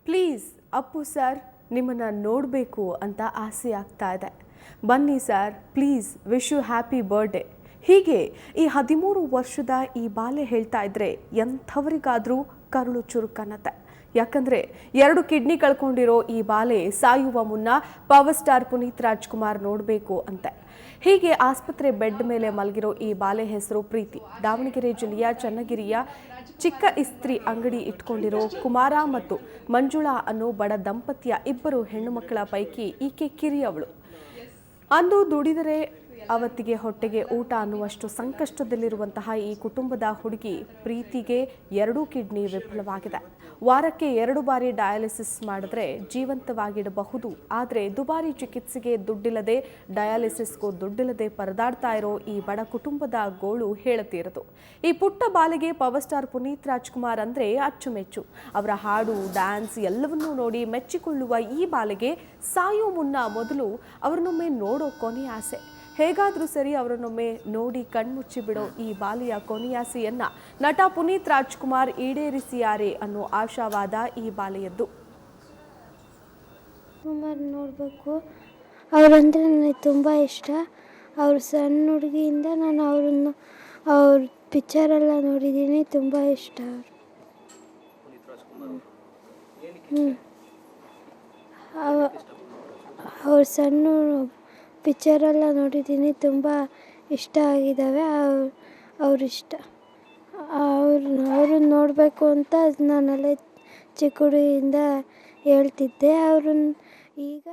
Please Appu sir ನಿಮ್ಮನ್ನು ನೋಡಬೇಕು ಅಂತ ಆಸೆ ಆಗ್ತಾ ಇದೆ. ಬನ್ನಿ sir please, wish you happy birthday. ಹೀಗೆ ಈ 13 ವರ್ಷದ ಈ ಬಾಲೆ ಹೇಳ್ತಾ ಇದ್ರೆ ಎಂಥವರಿಗಾದರೂ ಕರುಳು ಚುರುಕನ್ನತ್ತೆ. ಯಾಕಂದರೆ 2 ಕಿಡ್ನಿ ಕಳ್ಕೊಂಡಿರೋ ಈ ಬಾಲೆ ಸಾಯುವ ಮುನ್ನ ಪವರ್ ಸ್ಟಾರ್ ಪುನೀತ್ ರಾಜ್ಕುಮಾರ್ ನೋಡಬೇಕು ಅಂತೆ. ಹೀಗೆ ಆಸ್ಪತ್ರೆ ಬೆಡ್ ಮೇಲೆ ಮಲಗಿರೋ ಈ ಬಾಲೆ ಹೆಸರು ಪ್ರೀತಿ. ದಾವಣಗೆರೆ ಜಿಲ್ಲೆಯ ಚನ್ನಗಿರಿಯ ಚಿಕ್ಕ ಇಸ್ತ್ರಿ ಅಂಗಡಿ ಇಟ್ಕೊಂಡಿರೋ ಕುಮಾರ ಮತ್ತು ಮಂಜುಳಾ ಅನ್ನೋ ಬಡ ದಂಪತಿಯ 2 ಹೆಣ್ಣು ಮಕ್ಕಳ ಪೈಕಿ ಈಕೆ ಕಿರಿಯವಳು. ಅಂದು ದುಡಿದರೆ ಅವತ್ತಿಗೆ ಹೊಟ್ಟೆಗೆ ಊಟ ಅನ್ನುವಷ್ಟು ಸಂಕಷ್ಟದಲ್ಲಿರುವಂತಹ ಈ ಕುಟುಂಬದ ಹುಡುಗಿ ಪ್ರೀತಿಗೆ 2 ಕಿಡ್ನಿ ವಿಫಲವಾಗಿದೆ. ವಾರಕ್ಕೆ 2 ಬಾರಿ ಡಯಾಲಿಸಿಸ್ ಮಾಡಿದ್ರೆ ಜೀವಂತವಾಗಿಡಬಹುದು. ಆದರೆ ದುಬಾರಿ ಚಿಕಿತ್ಸೆಗೆ ದುಡ್ಡಿಲ್ಲದೆ, ಡಯಾಲಿಸಿಸ್ಗೂ ದುಡ್ಡಿಲ್ಲದೆ ಪರದಾಡ್ತಾ ಇರೋ ಈ ಬಡ ಕುಟುಂಬದ ಗೋಳು ಹೇಳತೀರದು. ಈ ಪುಟ್ಟ ಬಾಲೆಗೆ ಪವರ್ ಸ್ಟಾರ್ ಪುನೀತ್ ರಾಜ್ಕುಮಾರ್ ಅಂದರೆ ಅಚ್ಚುಮೆಚ್ಚು. ಅವರ ಹಾಡು, ಡ್ಯಾನ್ಸ್ ಎಲ್ಲವನ್ನೂ ನೋಡಿ ಮೆಚ್ಚಿಕೊಳ್ಳುವ ಈ ಬಾಲೆಗೆ ಸಾಯೋ ಮುನ್ನ ಮೊದಲು ಅವರನ್ನೊಮ್ಮೆ ನೋಡೋ ಕೊನೆಯ ಆಸೆ. ಹೇಗಾದರೂ ಸರಿ ಅವರನ್ನೊಮ್ಮೆ ನೋಡಿ ಕಣ್ಮುಚ್ಚಿ ಬಿಡೋ ಈ ಬಾಲಿಯ ಕೊನೆಯಾಸೆಯನ್ನ ನಟ ಪುನೀತ್ ರಾಜ್ಕುಮಾರ್ ಈಡೇರಿಸಿಯಾರೆ ಅನ್ನೋ ಆಶಾವಾದ ಈ ಬಾಲೆಯದ್ದು. ನೋಡಬೇಕು, ಅವರಂದರೆ ನನಗೆ ತುಂಬ ಇಷ್ಟ. ಅವ್ರ ಸಣ್ಣ ಹುಡುಗಿಯಿಂದ ನಾನು ಅವ್ರ ಪಿಕ್ಚರೆಲ್ಲ ನೋಡಿದ್ದೀನಿ, ತುಂಬ ಇಷ್ಟ ಅವ್ರ ಸಣ್ಣ ಪಿಕ್ಚರೆಲ್ಲ ನೋಡಿದ್ದೀನಿ, ತುಂಬ ಇಷ್ಟ ಆಗಿದ್ದಾವೆ. ಅವರಿಷ್ಟ ಅವ್ರನ್ನ ನೋಡಬೇಕು ಅಂತ ನಾನೆಲ್ಲ ಚಿಕ್ಕ ಹುಡುಗಿಯಿಂದ ಹೇಳ್ತಿದ್ದೆ. ಅವ್ರನ್ನ ಈಗ